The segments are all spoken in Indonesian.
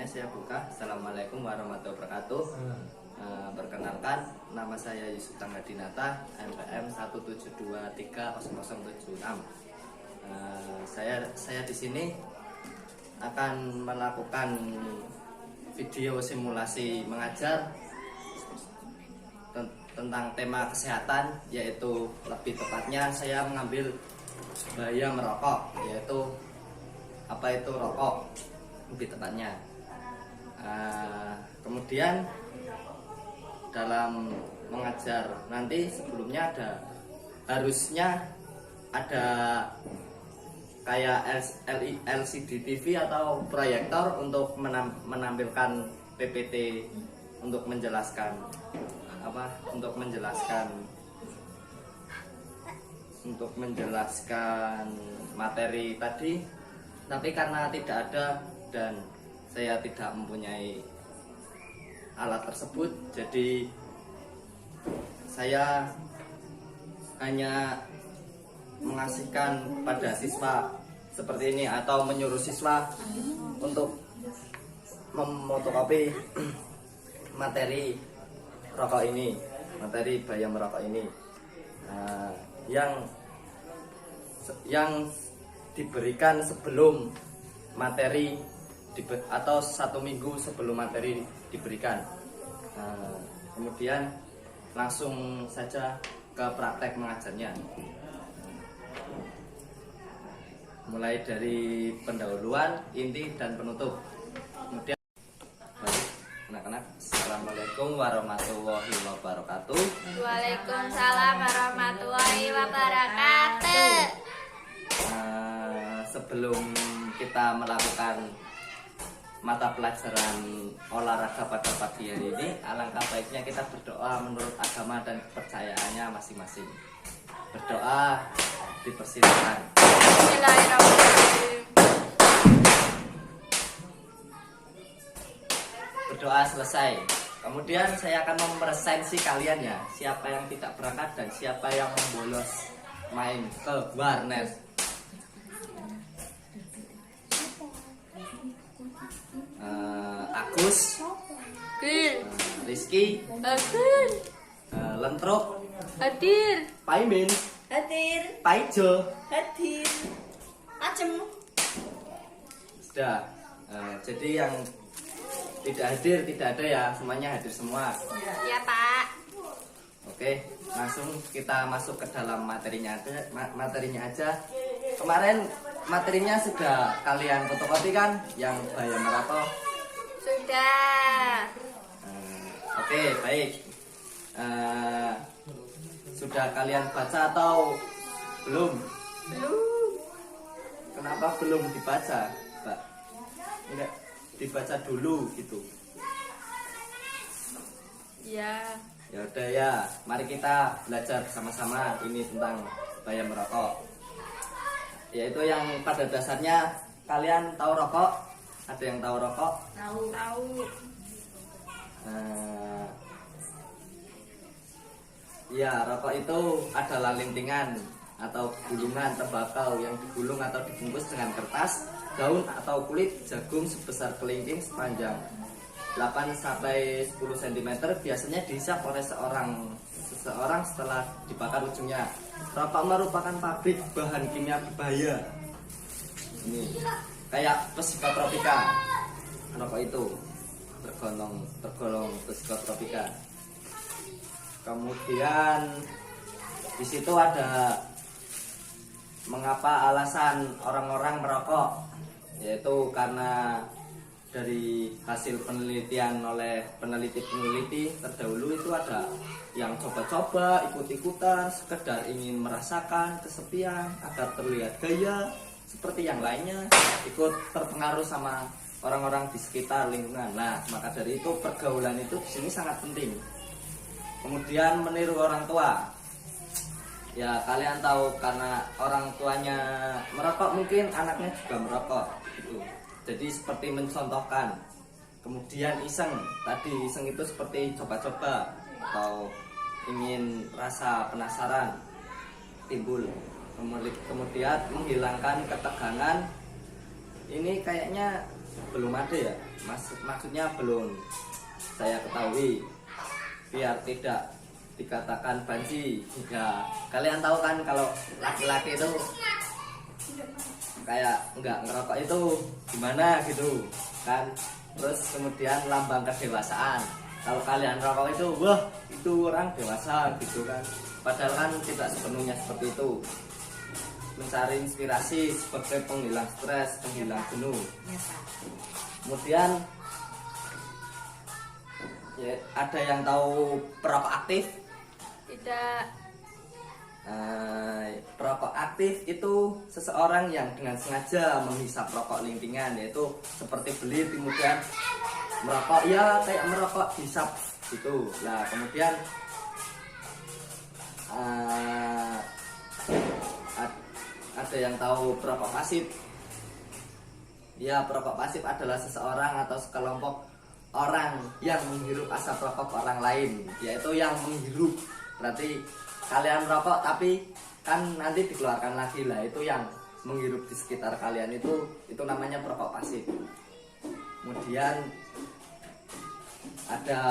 Selanjutnya saya buka. Assalamualaikum warahmatullahi wabarakatuh. Perkenalkan, nama saya Yusuf Tanggadinata, NPM 172300076. Saya di sini akan melakukan video simulasi mengajar tentang tema kesehatan, yaitu lebih tepatnya saya mengambil bahaya merokok, yaitu apa itu rokok lebih tepatnya. Kemudian dalam mengajar nanti sebelumnya harusnya ada kayak LCD TV atau proyektor untuk menampilkan PPT untuk menjelaskan materi tadi. Tapi karena tidak ada dan saya tidak mempunyai alat tersebut, jadi saya hanya mengasihkan pada siswa seperti ini, atau menyuruh siswa untuk memotokopi materi rokok ini, materi bahaya merokok ini, yang diberikan sebelum materi atau 1 minggu sebelum materi diberikan. Kemudian langsung saja ke praktek mengajarnya, mulai dari pendahuluan, inti, dan penutup. Kemudian anak-anak, assalamualaikum warahmatullahi wabarakatuh. Waalaikumsalam warahmatullahi wabarakatuh. Sebelum kita melakukan mata pelajaran olahraga pada pagi hari ini, alangkah baiknya kita berdoa menurut agama dan kepercayaannya masing-masing. Berdoa dipersilakan. Bismillahirrahmanirrahim. Berdoa selesai. Kemudian saya akan memeresensi kalian ya, siapa yang tidak berangkat dan siapa yang membolos main ke warnet. Agus, Rizky, Lentruk, Hadir. Paimin, Hadir, Paijo, hadir, Acem. sudah. Jadi yang tidak hadir tidak ada ya, semuanya hadir semua. Ya Pak. Oke, langsung kita masuk ke dalam materinya aja. Kemarin materinya sudah kalian fotokopi kan, yang bahaya merokok? Sudah. Oke, baik. Sudah kalian baca atau belum? Belum. Kenapa belum dibaca, Mbak? Enggak dibaca dulu gitu. Ya. Ya udah ya, mari kita belajar sama-sama ini tentang bahaya merokok. Yaitu yang pada dasarnya kalian tahu rokok? Ada yang tahu rokok? Tahu. Ya, rokok itu adalah lintingan atau gulungan tembakau yang digulung atau dibungkus dengan kertas, daun atau kulit jagung sebesar kelingking sepanjang 8-10 cm, biasanya dihisap oleh seseorang setelah dibakar ujungnya. Rokok merupakan pabrik bahan kimia berbahaya. Ini kayak psikotropika. Rokok itu tergolong psikotropika. Kemudian di situ ada mengapa alasan orang-orang merokok, yaitu karena dari hasil penelitian oleh peneliti terdahulu itu ada yang coba-coba, ikut-ikutan, sekedar ingin merasakan kesepian agar terlihat gaya seperti yang lainnya, ikut terpengaruh sama orang-orang di sekitar lingkungan. Nah, maka dari itu pergaulan itu di sini sangat penting. Kemudian meniru orang tua. Ya, kalian tahu karena orang tuanya merokok, mungkin anaknya juga merokok gitu. Jadi seperti mencontohkan. Kemudian iseng. Tadi iseng itu seperti coba-coba atau ingin rasa penasaran timbul. Kemudian menghilangkan ketegangan. Ini kayaknya belum ada ya, maksudnya belum saya ketahui, biar tidak dikatakan banci. Ya, kalian tahu kan kalau laki-laki itu kayak nggak ngerokok itu gimana gitu kan. Terus kemudian lambang kedewasaan, kalau kalian rokok itu wah itu orang dewasa gitu kan, padahal kan tidak sepenuhnya seperti itu. Mencari inspirasi sebagai penghilang stres, penghilang jenuh. Kemudian ya, ada yang tahu perokok aktif? Tidak. Perokok aktif itu seseorang yang dengan sengaja menghisap rokok lintingan, yaitu seperti beli kemudian merokok, ya kayak merokok hisap gitu. Nah kemudian ada yang tahu perokok pasif? Ya, perokok pasif adalah seseorang atau sekelompok orang yang menghirup asap rokok orang lain, yaitu yang menghirup. Berarti kalian merokok tapi kan nanti dikeluarkan lagi lah, itu yang menghirup di sekitar kalian, itu namanya perokok pasif. Kemudian ada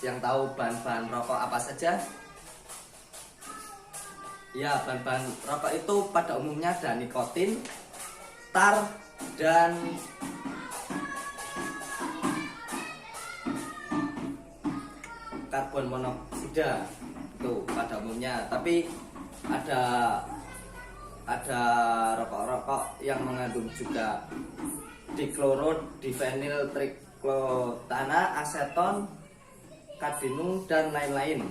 yang tahu bahan-bahan rokok apa saja? Ya, bahan-bahan rokok itu pada umumnya ada nikotin, tar, dan karbon monoksida itu pada umumnya. Tapi ada rokok-rokok yang mengandung juga dikloro, difenil, triklotana, aseton, kadmium, dan lain-lain.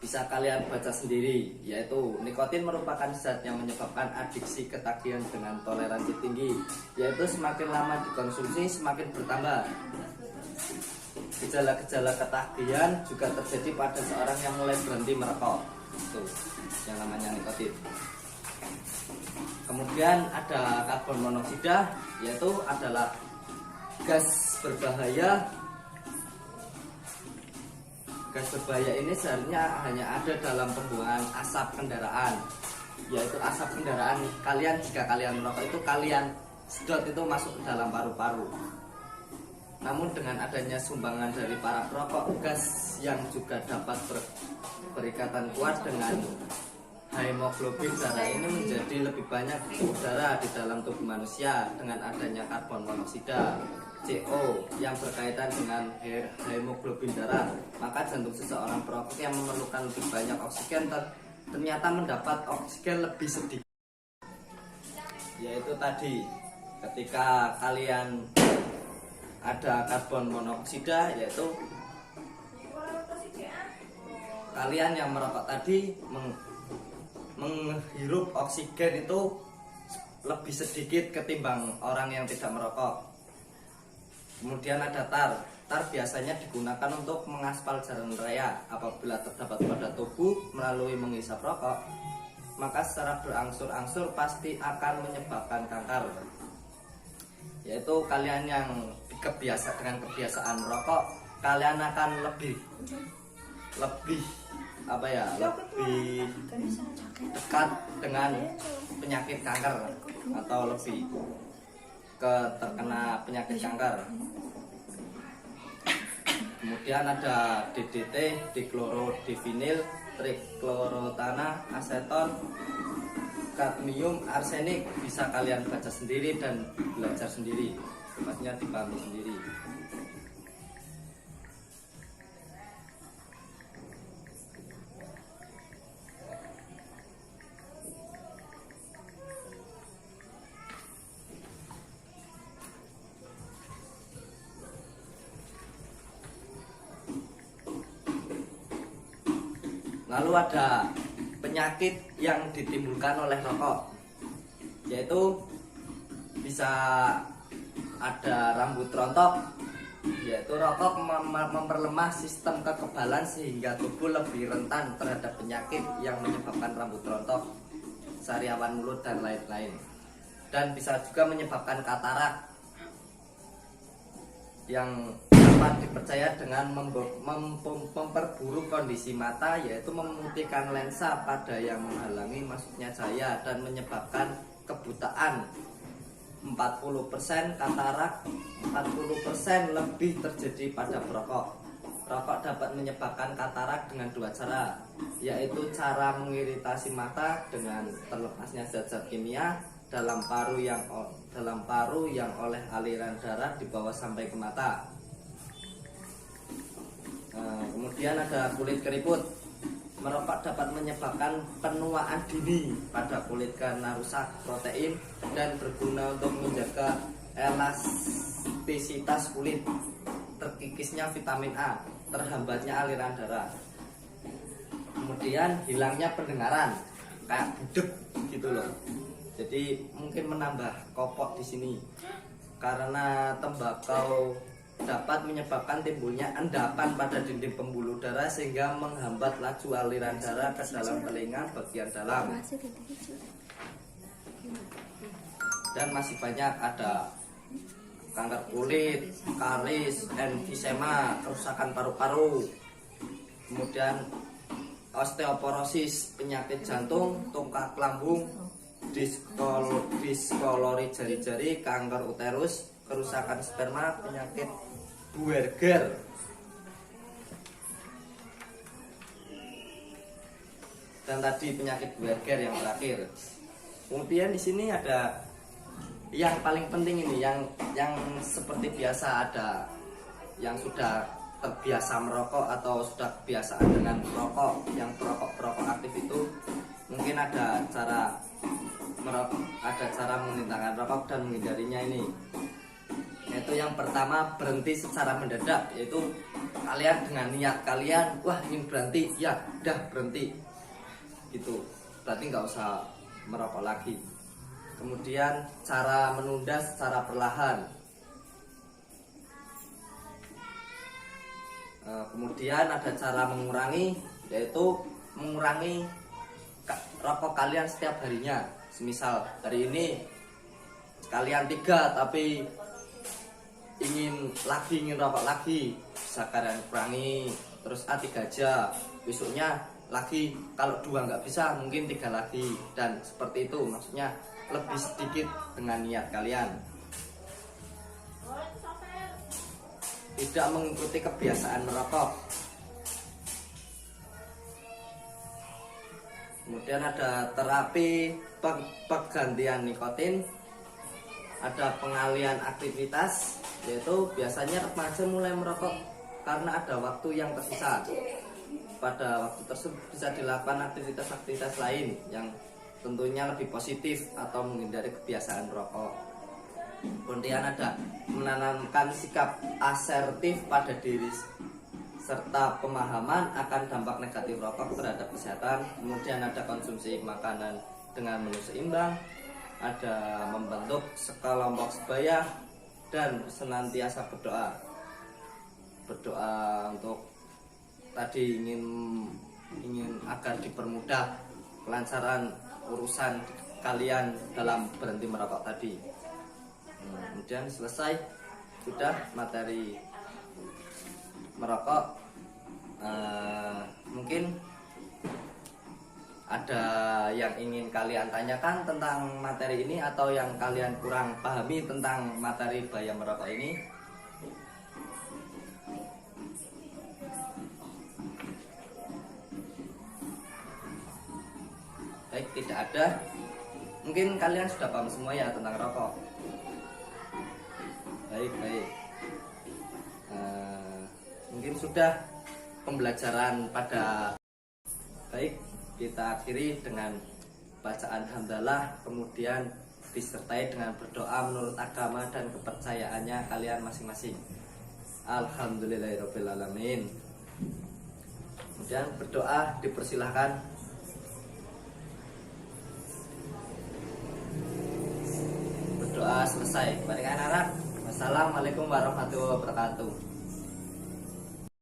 Bisa kalian baca sendiri, yaitu nikotin merupakan zat yang menyebabkan adiksi ketagihan dengan toleransi tinggi, yaitu semakin lama dikonsumsi semakin bertambah. Gejala-gejala ketagihan juga terjadi pada seorang yang mulai berhenti merokok, itu yang namanya nikotin. Kemudian ada karbon monoksida, yaitu adalah gas berbahaya. Gas berbahaya ini seharusnya hanya ada dalam pembuangan asap kendaraan, yaitu asap kendaraan kalian. Jika kalian merokok itu kalian sedot, itu masuk ke dalam paru-paru. Namun dengan adanya sumbangan dari para perokok, gas yang juga dapat berikatan kuat dengan hemoglobin darah ini menjadi lebih banyak di udara di dalam tubuh manusia. Dengan adanya karbon monoksida CO yang berkaitan dengan hemoglobin darah, maka jantung seseorang perokok yang memerlukan lebih banyak oksigen ternyata mendapat oksigen lebih sedikit. Yaitu tadi, ketika kalian ada karbon monoksida, yaitu kalian yang merokok tadi menghirup oksigen itu lebih sedikit ketimbang orang yang tidak merokok. Kemudian ada tar. Tar biasanya digunakan untuk mengaspal jalan raya. Apabila terdapat pada tubuh melalui menghisap rokok, maka secara berangsur-angsur pasti akan menyebabkan kanker. Yaitu kalian yang dengan kebiasaan merokok, kalian akan lebih dekat dengan penyakit kanker, atau lebih terkena penyakit kanker. Kemudian ada DDT, dikloro-divinil, triklorotana, aseton, kadmium, arsenik. Bisa kalian baca sendiri dan belajar sendiri, maksudnya dipahami sendiri. Lalu ada penyakit yang ditimbulkan oleh rokok, yaitu bisa ada rambut rontok, yaitu rokok memperlemah sistem kekebalan sehingga tubuh lebih rentan terhadap penyakit yang menyebabkan rambut rontok, sariawan mulut, dan lain-lain. Dan bisa juga menyebabkan katarak yang dapat dipercaya dengan memperburuk kondisi mata, yaitu memutihkan lensa pada yang menghalangi masuknya cahaya dan menyebabkan kebutaan. 40% katarak, 40% lebih terjadi pada perokok. Rokok dapat menyebabkan katarak dengan dua cara, yaitu cara mengiritasi mata dengan terlepasnya zat-zat kimia dalam paru yang oleh aliran darah dibawa sampai ke mata. Kemudian ada kulit keriput. Merokok dapat menyebabkan penuaan dini pada kulit karena rusak protein dan berguna untuk menjaga elastisitas kulit, terkikisnya vitamin A, terhambatnya aliran darah. Kemudian hilangnya pendengaran, kayak budek gitu loh. Jadi mungkin menambah kopok di sini karena tembakau dapat menyebabkan timbulnya endapan pada dinding pembuluh darah sehingga menghambat laju aliran darah ke dalam telinga bagian dalam. Dan masih banyak ada kanker kulit, karies, emfisema, kerusakan paru-paru, kemudian osteoporosis, penyakit jantung, tungkat lambung, diskolori jari-jari, kanker uterus, kerusakan sperma, penyakit Buerger. Dan tadi penyakit Buerger yang terakhir. Kemudian di sini ada yang paling penting ini, yang seperti biasa ada yang sudah terbiasa merokok atau sudah kebiasaan dengan merokok, yang perokok aktif itu mungkin ada cara menghentikan rokok dan menghindarinya ini. Yaitu yang pertama, berhenti secara mendadak, yaitu kalian dengan niat kalian, wah ingin berhenti, ya udah berhenti gitu, berarti nggak usah merokok lagi. Kemudian cara menunda secara perlahan. Kemudian ada cara mengurangi, yaitu mengurangi rokok kalian setiap harinya. Semisal hari ini kalian 3 tapi ingin rokok lagi, bisa kalian kurangi terus 3 aja, besoknya lagi, kalau 2 nggak bisa mungkin 3 lagi, dan seperti itu, maksudnya lebih sedikit dengan niat kalian. Tidak mengikuti kebiasaan merokok. Kemudian ada terapi penggantian nikotin, ada pengalihan aktivitas, yaitu biasanya remaja mulai merokok karena ada waktu yang tersisa. Pada waktu tersebut bisa dilakukan aktivitas-aktivitas lain yang tentunya lebih positif atau menghindari kebiasaan merokok. Kemudian ada menanamkan sikap asertif pada diri serta pemahaman akan dampak negatif rokok terhadap kesehatan. Kemudian ada konsumsi makanan dengan menu seimbang, ada membentuk sekelompok sebaya, dan senantiasa berdoa untuk tadi ingin agar dipermudah kelancaran urusan kalian dalam berhenti merokok tadi. Kemudian selesai sudah materi merokok. Mungkin ada yang ingin kalian tanyakan tentang materi ini atau yang kalian kurang pahami tentang materi bahaya merokok ini? Baik, tidak ada. Mungkin kalian sudah paham semua ya tentang rokok. Baik. Mungkin sudah pembelajaran pada. Baik, kita akhiri dengan bacaan hamdalah, kemudian disertai dengan berdoa menurut agama dan kepercayaannya kalian masing-masing. Alhamdulillahirobbilalamin. Kemudian berdoa dipersilahkan. Berdoa selesai. Baik anak-anak. Wassalamualaikum warahmatullahi wabarakatuh.